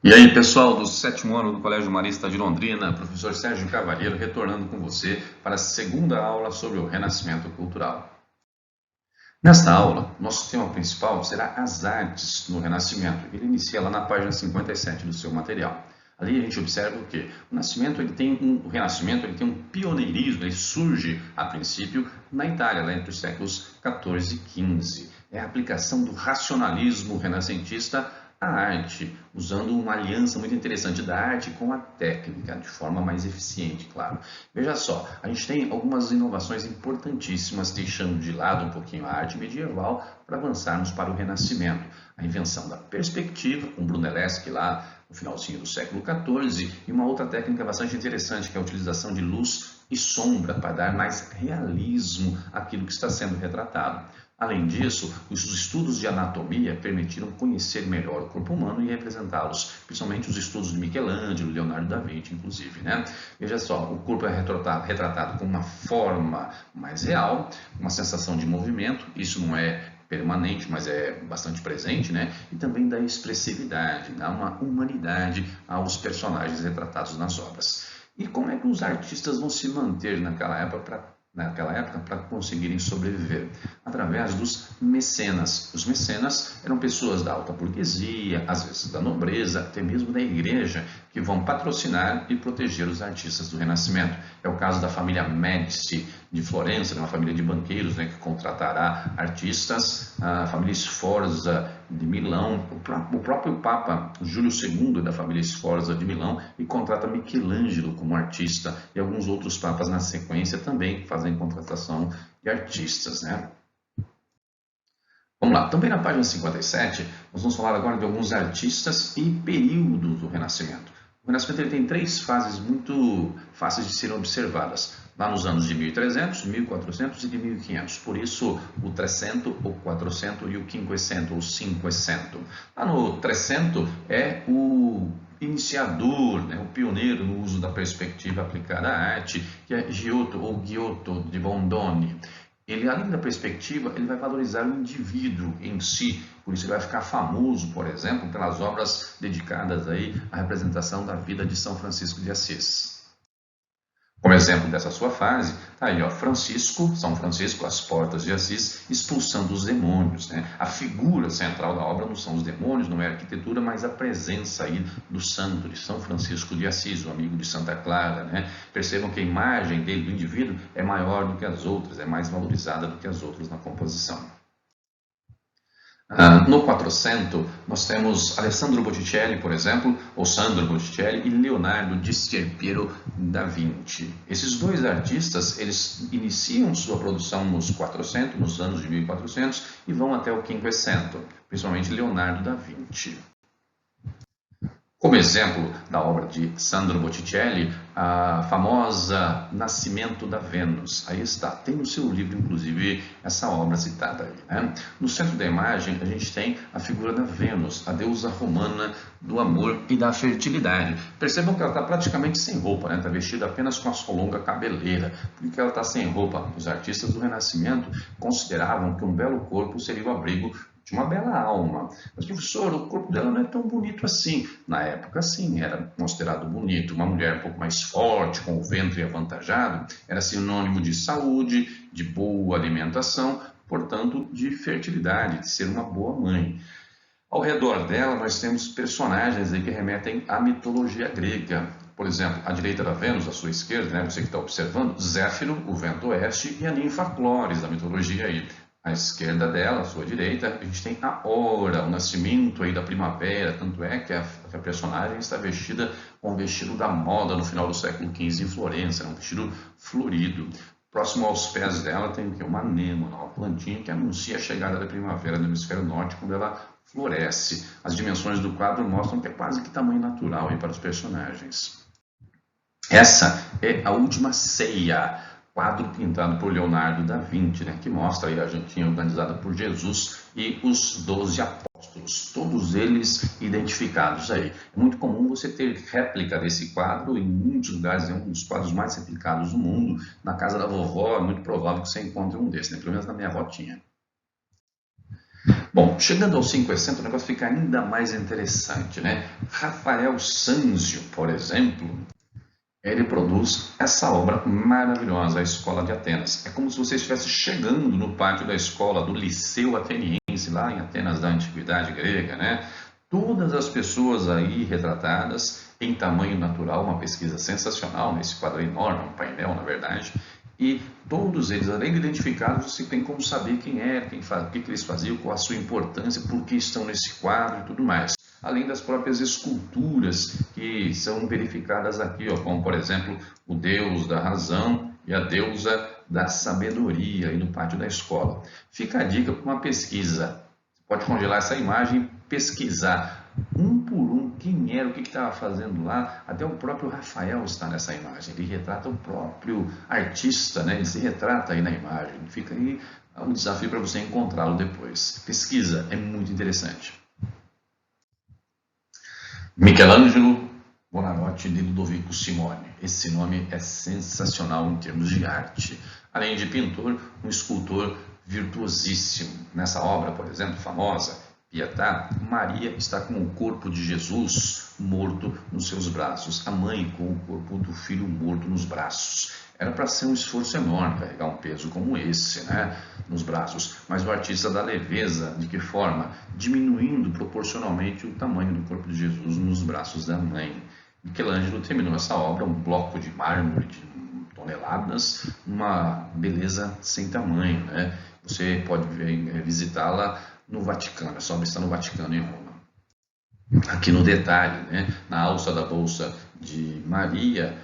E aí, pessoal do sétimo ano do Colégio Marista de Londrina, professor Sérgio Cavalheiro, retornando com você para a segunda aula sobre o Renascimento Cultural. Nesta aula, nosso tema principal será as artes no Renascimento. Ele inicia lá na página 57 do seu material. Ali a gente observa o quê? O Renascimento ele tem um pioneirismo, ele surge, a princípio, na Itália, lá entre os séculos 14 e 15. É a aplicação do racionalismo renascentista à arte, usando uma aliança muito interessante da arte com a técnica, de forma mais eficiente, claro. Veja só, a gente tem algumas inovações importantíssimas, deixando de lado um pouquinho a arte medieval para avançarmos para o Renascimento. A invenção da perspectiva, com Brunelleschi lá no finalzinho do século XIV, e uma outra técnica bastante interessante, que é a utilização de luz e sombra para dar mais realismo àquilo que está sendo retratado. Além disso, os estudos de anatomia permitiram conhecer melhor o corpo humano e representá-los, principalmente os estudos de Michelangelo, Leonardo da Vinci, inclusive, né? Veja só, o corpo é retratado com uma forma mais real, uma sensação de movimento, isso não é permanente, mas é bastante presente, né? E também da expressividade, dá uma humanidade aos personagens retratados nas obras. E como é que os artistas vão se manter naquela época para conseguirem sobreviver? Através dos mecenas. Os mecenas eram pessoas da alta burguesia, às vezes da nobreza, até mesmo da igreja, que vão patrocinar e proteger os artistas do Renascimento. É o caso da família Médici de Florença, uma família de banqueiros, né, que contratará artistas, a família Sforza de Milão, o próprio Papa Júlio II da família Sforza de Milão e contrata Michelangelo como artista, e alguns outros papas na sequência também fazem contratação de artistas, né? Vamos lá, também na página 57, nós vamos falar agora de alguns artistas e períodos do Renascimento. O Renascimento ele tem três fases muito fáceis de serem observadas, lá nos anos de 1300, 1400 e de 1500. Por isso, o 300, o 400 e o 500 ou 500. Lá no 300 é o iniciador, né, o pioneiro no uso da perspectiva aplicada à arte, que é Giotto ou Giotto de Bondone. Ele, além da perspectiva, ele vai valorizar o indivíduo em si, por isso ele vai ficar famoso, por exemplo, pelas obras dedicadas aí à representação da vida de São Francisco de Assis. Como exemplo dessa sua fase, está aí, ó, São Francisco, às portas de Assis, expulsando os demônios, né? A figura central da obra não são os demônios, não é a arquitetura, mas a presença aí do santo, de São Francisco de Assis, o amigo de Santa Clara, né? Percebam que a imagem dele, do indivíduo, é maior do que as outras, é mais valorizada do que as outras na composição. No 400, nós temos Alessandro Botticelli, por exemplo, ou Sandro Botticelli e Leonardo di Stirpiero da Vinci. Esses dois artistas, eles iniciam sua produção nos 400, nos anos de 1400, e vão até o 500, principalmente Leonardo da Vinci. Como exemplo da obra de Sandro Botticelli, a famosa Nascimento da Vênus. Aí está, tem no seu livro, inclusive, essa obra citada aí, né? No centro da imagem, a gente tem a figura da Vênus, a deusa romana do amor e da fertilidade. Percebam que ela está praticamente sem roupa, né? Está vestida apenas com a sua longa cabeleira. Por que ela está sem roupa? Os artistas do Renascimento consideravam que um belo corpo seria o abrigo de uma bela alma. Mas, professor, o corpo dela não é tão bonito assim. Na época, sim, era considerado bonito. Uma mulher um pouco mais forte, com o ventre avantajado, era sinônimo de saúde, de boa alimentação, portanto, de fertilidade, de ser uma boa mãe. Ao redor dela, nós temos personagens aí que remetem à mitologia grega. Por exemplo, à direita da Vênus, à sua esquerda, né, você que está observando, Zéfiro, o vento oeste, e a ninfa Clóris, da mitologia aí. À esquerda dela, à sua direita, a gente tem a Hora, o nascimento aí da primavera, tanto é que a personagem está vestida com o vestido da moda no final do século XV em Florença, um vestido florido. Próximo aos pés dela tem uma anêmona, uma plantinha que anuncia a chegada da primavera no hemisfério norte, quando ela floresce. As dimensões do quadro mostram que é quase que tamanho natural aí para os personagens. Essa é a Última Ceia, quadro pintado por Leonardo da Vinci, né, que mostra aí a jantinha organizada por Jesus e os 12 apóstolos, todos eles identificados aí. É muito comum você ter réplica desse quadro em muitos lugares, é um dos quadros mais replicados do mundo. Na casa da vovó é muito provável que você encontre um desses, né, pelo menos na minha avó tinha. Bom, chegando aos 560, o negócio fica ainda mais interessante, né? Rafael Sanzio, por exemplo, ele produz essa obra maravilhosa, a Escola de Atenas. É como se você estivesse chegando no pátio da escola do Liceu Ateniense, lá em Atenas da Antiguidade Grega, né? Todas as pessoas aí retratadas em tamanho natural, uma pesquisa sensacional, nesse quadro enorme, um painel, na verdade, e todos eles, além de identificados, você tem como saber quem era, o que eles faziam, qual a sua importância, por que estão nesse quadro e tudo mais. Além das próprias esculturas que são verificadas aqui, ó, como por exemplo o Deus da razão e a deusa da sabedoria aí no pátio da escola. Fica a dica para uma pesquisa. Você pode congelar essa imagem e pesquisar um por um quem era, o que estava fazendo lá. Até o próprio Rafael está nessa imagem. Ele retrata o próprio artista, né? Ele se retrata aí na imagem. Fica aí um desafio para você encontrá-lo depois. Pesquisa, é muito interessante. Michelangelo Buonarroti de Ludovico Simone. Esse nome é sensacional em termos de arte. Além de pintor, um escultor virtuosíssimo. Nessa obra, por exemplo, famosa, Pietà, Maria está com o corpo de Jesus morto nos seus braços, a mãe com o corpo do filho morto nos braços. Era para ser um esforço enorme carregar um peso como esse, né, nos braços, mas o artista dá leveza, de que forma? Diminuindo proporcionalmente o tamanho do corpo de Jesus nos braços da mãe. Michelangelo terminou essa obra, um bloco de mármore de toneladas, uma beleza sem tamanho, né? Você pode visitá-la no Vaticano, é só estar no Vaticano em Roma. Aqui no detalhe, né? Na alça da bolsa de Maria,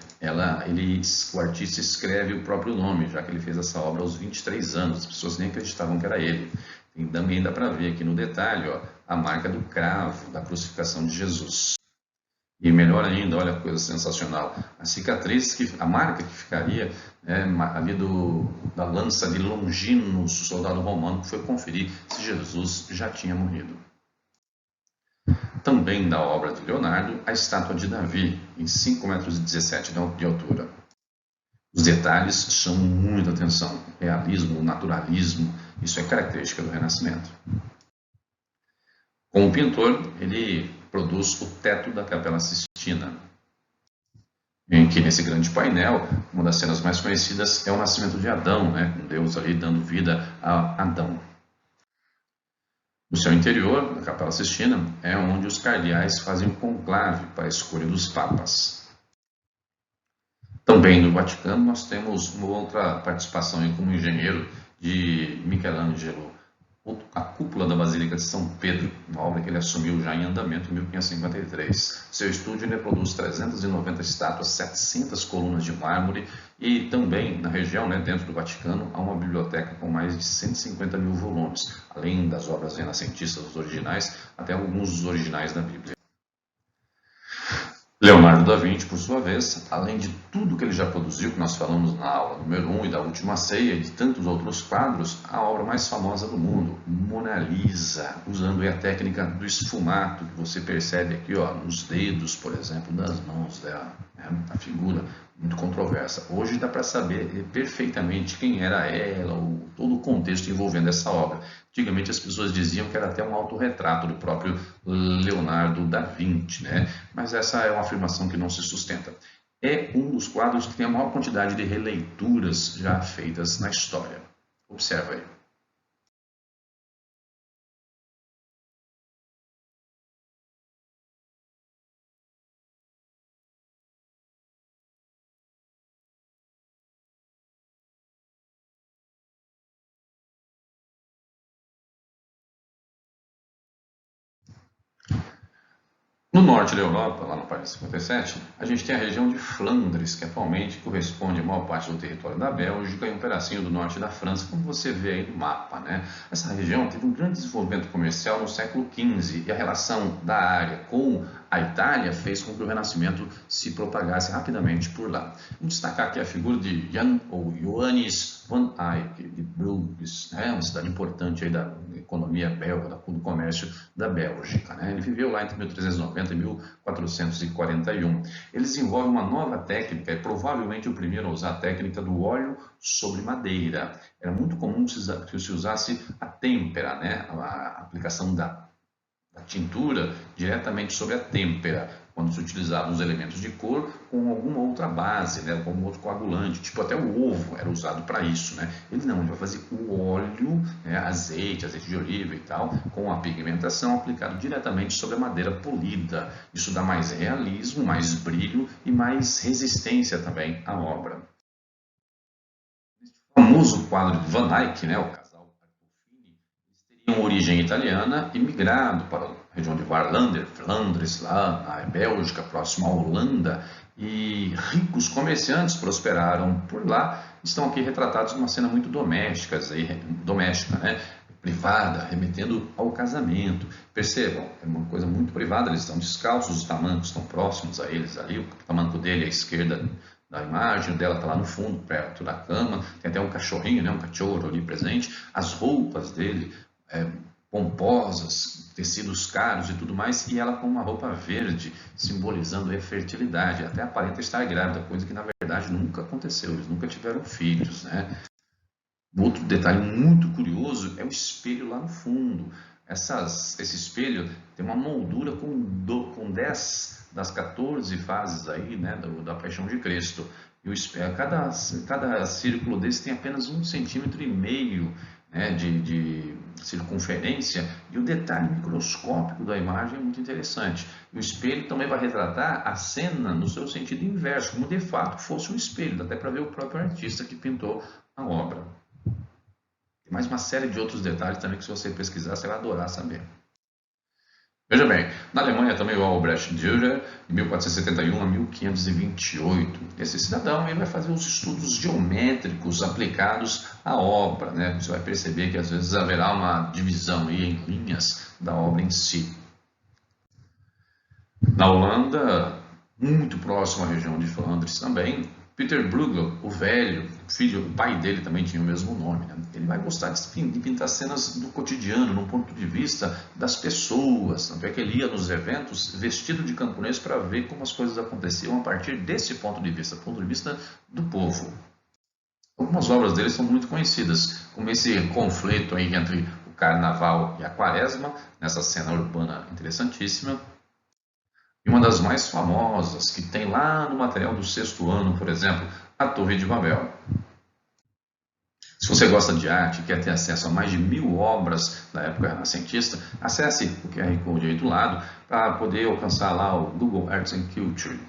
o artista escreve o próprio nome, já que ele fez essa obra aos 23 anos, as pessoas nem acreditavam que era ele. E também dá para ver aqui no detalhe, ó, a marca do cravo, da crucificação de Jesus. E melhor ainda, olha a coisa sensacional, a cicatriz, a marca que ficaria ali da lança de Longinus, soldado romano, que foi conferir se Jesus já tinha morrido. Também da obra de Leonardo, a estátua de Davi, em 5,17 m de altura. Os detalhes chamam muita atenção, realismo, naturalismo, isso é característica do Renascimento. Como pintor, ele produz o teto da Capela Sistina, em que nesse grande painel, uma das cenas mais conhecidas é o nascimento de Adão, né, com Deus ali dando vida a Adão. No seu interior, a Capela Sistina, é onde os cardeais fazem o conclave para a escolha dos papas. Também no Vaticano nós temos uma outra participação como engenheiro de Michelangelo, a cúpula da Basílica de São Pedro, uma obra que ele assumiu já em andamento em 1553. Seu estúdio ele produz 390 estátuas, 700 colunas de mármore e também na região, né, dentro do Vaticano, há uma biblioteca com mais de 150 mil volumes, além das obras renascentistas, os originais, até alguns dos originais da Bíblia. Leonardo da Vinci, por sua vez, além de tudo que ele já produziu, que nós falamos na aula número 1 e da Última Ceia, e de tantos outros quadros, a obra mais famosa do mundo, Mona Lisa, usando a técnica do esfumato, que você percebe aqui, ó, nos dedos, por exemplo, das mãos dela, né? A figura muito controversa. Hoje dá para saber perfeitamente quem era ela, todo o contexto envolvendo essa obra. Antigamente as pessoas diziam que era até um autorretrato do próprio Leonardo da Vinci, né? Mas essa é uma afirmação que não se sustenta. É um dos quadros que tem a maior quantidade de releituras já feitas na história. Observa aí. No norte da Europa, lá no país 57, a gente tem a região de Flandres, que atualmente corresponde a maior parte do território da Bélgica e um pedacinho do norte da França, como você vê aí no mapa, né? Essa região teve um grande desenvolvimento comercial no século XV e a relação da área com a Itália fez com que o Renascimento se propagasse rapidamente por lá. Vamos destacar aqui a figura de Johannes van Eyck, de Bruges, né? Uma cidade importante aí da economia belga, do comércio da Bélgica, né? Ele viveu lá entre 1390 1490 e 1441. Ele desenvolve uma nova técnica, é provavelmente o primeiro a usar a técnica do óleo sobre madeira. Era muito comum que se usasse a têmpera, né? A aplicação da tintura diretamente sobre a têmpera, quando se utilizavam os elementos de cor com alguma outra base, né, como outro coagulante, tipo até o ovo era usado para isso, né? Ele não, ele vai fazer o óleo, né, azeite de oliva e tal, com a pigmentação aplicado diretamente sobre a madeira polida. Isso dá mais realismo, mais brilho e mais resistência também à obra. O famoso quadro de Van Eyck, né, o casal Artolfini, eles teriam origem italiana e migrado para a região de Waerlander, Flandres, lá na Bélgica, próximo à Holanda, e ricos comerciantes prosperaram por lá. Estão aqui retratados numa cena muito doméstica, né? Privada, remetendo ao casamento. Percebam, é uma coisa muito privada, eles estão descalços, os tamancos estão próximos a eles ali, o tamanco dele à esquerda da imagem, o dela está lá no fundo, perto da cama, tem até um cachorrinho, né, um cachorro ali presente, as roupas dele pomposas, tecidos caros e tudo mais, e ela com uma roupa verde, simbolizando a fertilidade, até aparenta estar grávida, coisa que na verdade nunca aconteceu, eles nunca tiveram filhos, né? Outro detalhe muito curioso é o espelho lá no fundo. Esse espelho tem uma moldura com 10 das 14 fases aí, né, da Paixão de Cristo. E cada círculo desse tem apenas 1,5 cm, né, de circunferência, e o detalhe microscópico da imagem é muito interessante. O espelho também vai retratar a cena no seu sentido inverso, como de fato fosse um espelho, dá até para ver o próprio artista que pintou a obra. Tem mais uma série de outros detalhes também que, se você pesquisar, você vai adorar saber. Veja bem, na Alemanha também o Albrecht Dürer, de 1471 a 1528. Esse cidadão ele vai fazer os estudos geométricos aplicados à obra, né? Você vai perceber que às vezes haverá uma divisão aí em linhas da obra em si. Na Holanda, muito próximo à região de Flandres também, Peter Bruegel, o velho, o pai dele também tinha o mesmo nome, né? Ele vai gostar de pintar cenas do cotidiano, no ponto de vista das pessoas. Tanto é que ele ia nos eventos vestido de camponês para ver como as coisas aconteciam a partir desse ponto de vista do povo. Algumas obras dele são muito conhecidas, como esse conflito aí entre o carnaval e a quaresma, nessa cena urbana interessantíssima. E uma das mais famosas, que tem lá no material do 6º ano, por exemplo, a Torre de Babel. Se você gosta de arte e quer ter acesso a mais de 1000 obras da época renascentista, acesse o QR Code aí do lado para poder alcançar lá o Google Arts and Culture.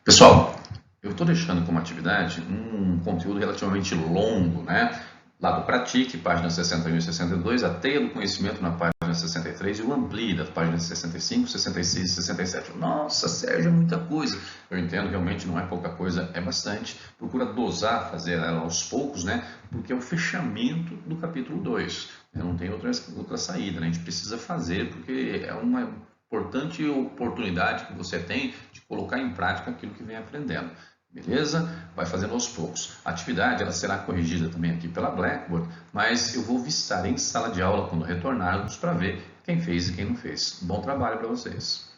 Pessoal, eu estou deixando como atividade um conteúdo relativamente longo, né? Lá do Pratique, páginas 61 e 62, a Teia do Conhecimento na página 63 e o Amplie, das páginas 65, 66 e 67. Nossa, Sérgio, é muita coisa. Eu entendo, realmente não é pouca coisa, é bastante. Procura dosar, fazer ela aos poucos, né? Porque é o fechamento do capítulo 2. Não tem outra saída, né? A gente precisa fazer, porque é uma importante oportunidade que você tem de colocar em prática aquilo que vem aprendendo. Beleza? Vai fazendo aos poucos. A atividade ela será corrigida também aqui pela Blackboard, mas eu vou estar em sala de aula quando retornarmos para ver quem fez e quem não fez. Bom trabalho para vocês!